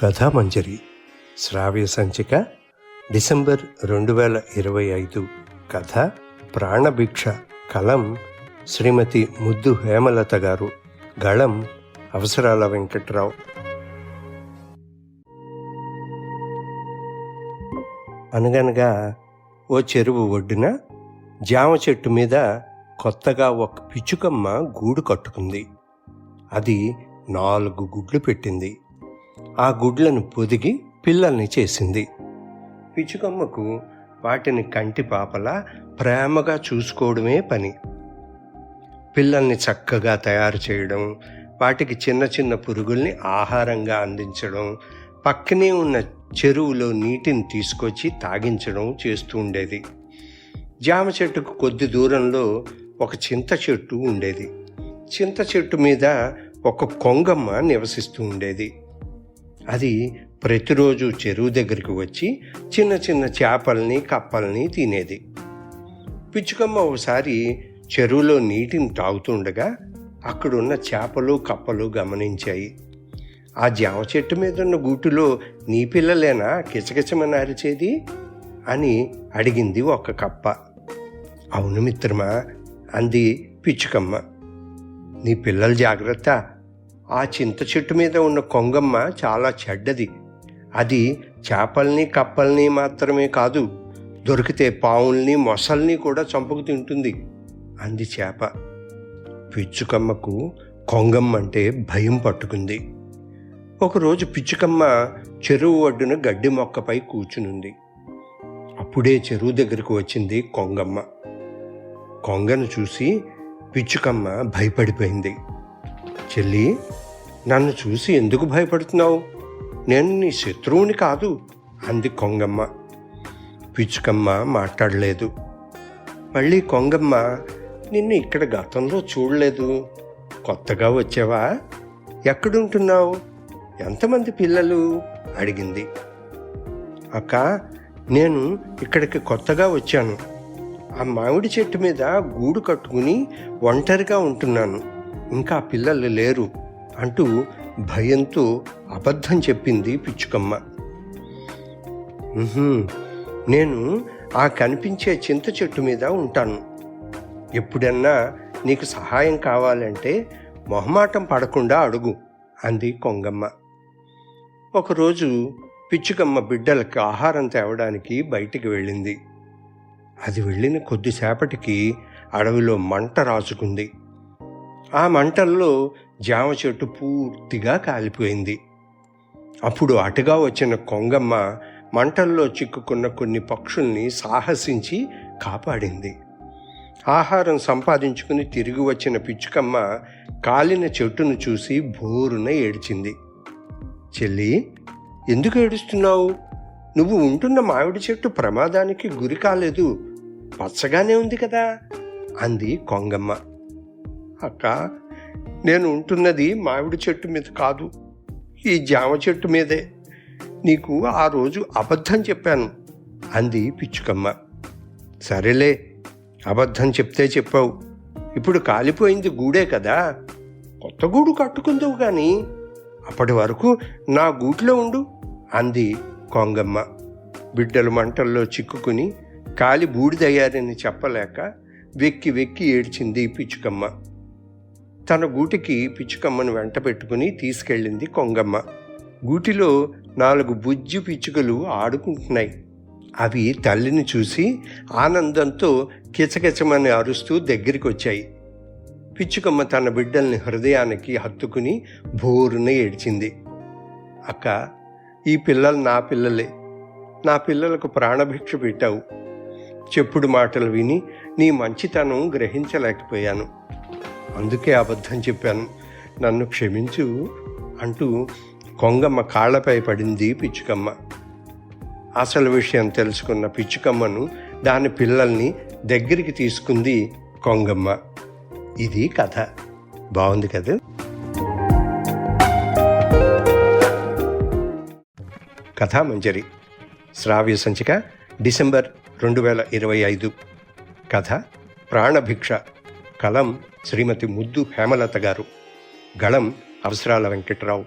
కథామంజరి శ్రావ్య సంచిక డిసెంబర్ 2025. కథ ప్రాణభిక్ష. కలం శ్రీమతి ముద్దు హేమలత గారు. గళం అవసరాల వెంకట్రావు. అనగనగా ఓ చెరువు ఒడ్డున జామ చెట్టు మీద కొత్తగా ఒక పిచ్చుకమ్మ గూడు కట్టుకుంది. అది 4 గుడ్లు పెట్టింది. ఆ గుడ్లను పొదిగి పిల్లల్ని చేసింది. పిచ్చుకమ్మకు వాటిని కంటి పాపలా ప్రేమగా చూసుకోవడమే పని. పిల్లల్ని చక్కగా తయారు చేయడం, వాటికి చిన్న చిన్న పురుగుల్ని ఆహారంగా అందించడం, పక్కనే ఉన్న చెరువులో నీటిని తీసుకొచ్చి తాగించడం చేస్తూ ఉండేది. జామ చెట్టుకు కొద్ది దూరంలో ఒక చింత చెట్టు ఉండేది. చింత చెట్టు మీద ఒక కొంగమ్మ నివసిస్తూ ఉండేది. అది ప్రతిరోజు చెరువు దగ్గరికి వచ్చి చిన్న చిన్న చేపల్ని కప్పల్ని తినేది. పిచ్చుకమ్మ ఒకసారి చెరువులో నీటిని తాగుతుండగా అక్కడున్న చేపలు కప్పలు గమనించాయి. ఆ జామ చెట్టు మీద ఉన్న గూటులో నీ పిల్లలేనా కిచకిచమని అరిచేది అని అడిగింది ఒక కప్ప. అవును మిత్రమా అంది పిచ్చుకమ్మ. నీ పిల్లలు జాగ్రత్త. ఆ చింత చెట్టు మీద ఉన్న కొంగమ్మ చాలా చెడ్డది. అది చేపల్ని కప్పల్ని మాత్రమే కాదు, దొరికితే పావుల్ని మొసల్ని కూడా చంపుకు తింటుంది అంది చేప. పిచ్చుకమ్మకు కొంగమ్మ అంటే భయం పట్టుకుంది. ఒకరోజు పిచ్చుకమ్మ చెరువు ఒడ్డున గడ్డి మొక్కపై కూర్చునుంది. అప్పుడే చెరువు దగ్గరకు వచ్చింది కొంగమ్మ. కొంగను చూసి పిచ్చుకమ్మ భయపడిపోయింది. చెల్లి, నన్ను చూసి ఎందుకు భయపడుతున్నావు? నేను నీ శత్రువుని కాదు అంది కొంగమ్మ. పిచ్చుకమ్మ మాట్లాడలేదు. మళ్ళీ కొంగమ్మ, నిన్ను ఇక్కడ గతంలో చూడలేదు, కొత్తగా వచ్చావా? ఎక్కడుంటున్నావు? ఎంతమంది పిల్లలు అడిగింది. అక్క, నేను ఇక్కడికి కొత్తగా వచ్చాను. ఆ మామిడి చెట్టు మీద గూడు కట్టుకుని ఒంటరిగా ఉంటున్నాను. ఇంకా పిల్లలు లేరు అంటూ భయంతో అబద్ధం చెప్పింది పిచ్చుకమ్మ. నేను ఆ కనిపించే చింత చెట్టు మీద ఉంటాను. ఎప్పుడన్నా నీకు సహాయం కావాలంటే మొహమాటం పడకుండా అడుగు అంది కొంగమ్మ. ఒకరోజు పిచ్చుకమ్మ బిడ్డలకి ఆహారం తేవడానికి బయటికి వెళ్ళింది. అది వెళ్ళిన కొద్దిసేపటికి అడవిలో మంట రాజుకుంది. ఆ మంటల్లో జామ చెట్టు పూర్తిగా కాలిపోయింది. అప్పుడు అటుగా వచ్చిన కొంగమ్మ మంటల్లో చిక్కుకున్న కొన్ని పక్షుల్ని సాహసించి కాపాడింది. ఆహారం సంపాదించుకుని తిరిగి వచ్చిన పిచ్చుకమ్మ కాలిన చెట్టును చూసి బోరున ఏడ్చింది. చెల్లి, ఎందుకు ఏడుస్తున్నావు? నువ్వు ఉంటున్న మామిడి చెట్టు ప్రమాదానికి గురి కాలేదు, పచ్చగానే ఉంది కదా అంది కొంగమ్మ. అక్క, నేను ఉంటున్నది మామిడి చెట్టు మీద కాదు, ఈ జామ చెట్టు మీదే. నీకు ఆ రోజు అబద్ధం చెప్పాను అంది పిచ్చుకమ్మ. సరేలే, అబద్ధం చెప్తే చెప్పావు. ఇప్పుడు కాలిపోయింది గూడే కదా, కొత్త గూడు కట్టుకుందావు కానీ అప్పటి వరకు నా గూట్లో ఉండు అంది కొంగమ్మ. బిడ్డలు మంటల్లో చిక్కుకుని కాలి బూడిదయ్యారని చెప్పలేక వెక్కి వెక్కి ఏడ్చింది పిచ్చుకమ్మ. తన గూటికి పిచ్చుకమ్మను వెంట పెట్టుకుని తీసుకెళ్ళింది కొంగమ్మ. గూటిలో 4 బుజ్జి పిచ్చుకలు ఆడుకుంటున్నాయి. అవి తల్లిని చూసి ఆనందంతో కిచకిచమని అరుస్తూ దగ్గరికి వచ్చాయి. పిచ్చుకమ్మ తన బిడ్డల్ని హృదయానికి హత్తుకుని బోరున ఏడ్చింది. అక్క, ఈ పిల్లలు నా పిల్లలే. నా పిల్లలకు ప్రాణభిక్ష పెట్టావు. చెప్పుడు మాటలు విని నీ మంచితనం గ్రహించలేకపోయాను, అందుకే అబద్ధం చెప్పాను, నన్ను క్షమించు అంటూ కొంగమ్మ కాళ్లపై పడింది పిచ్చుకమ్మ. అసలు విషయం తెలుసుకున్న పిచ్చుకమ్మను దాని పిల్లల్ని దగ్గరికి తీసుకుంది కొంగమ్మ. ఇది కథ. బాగుంది కదా? కథామంజరి శ్రావ్య సంచిక డిసెంబర్ 2025. కథ ప్రాణభిక్ష. కలం శ్రీమతి ముద్దు హేమలత గారు. గళం అవసరాల వెంకట్రావు.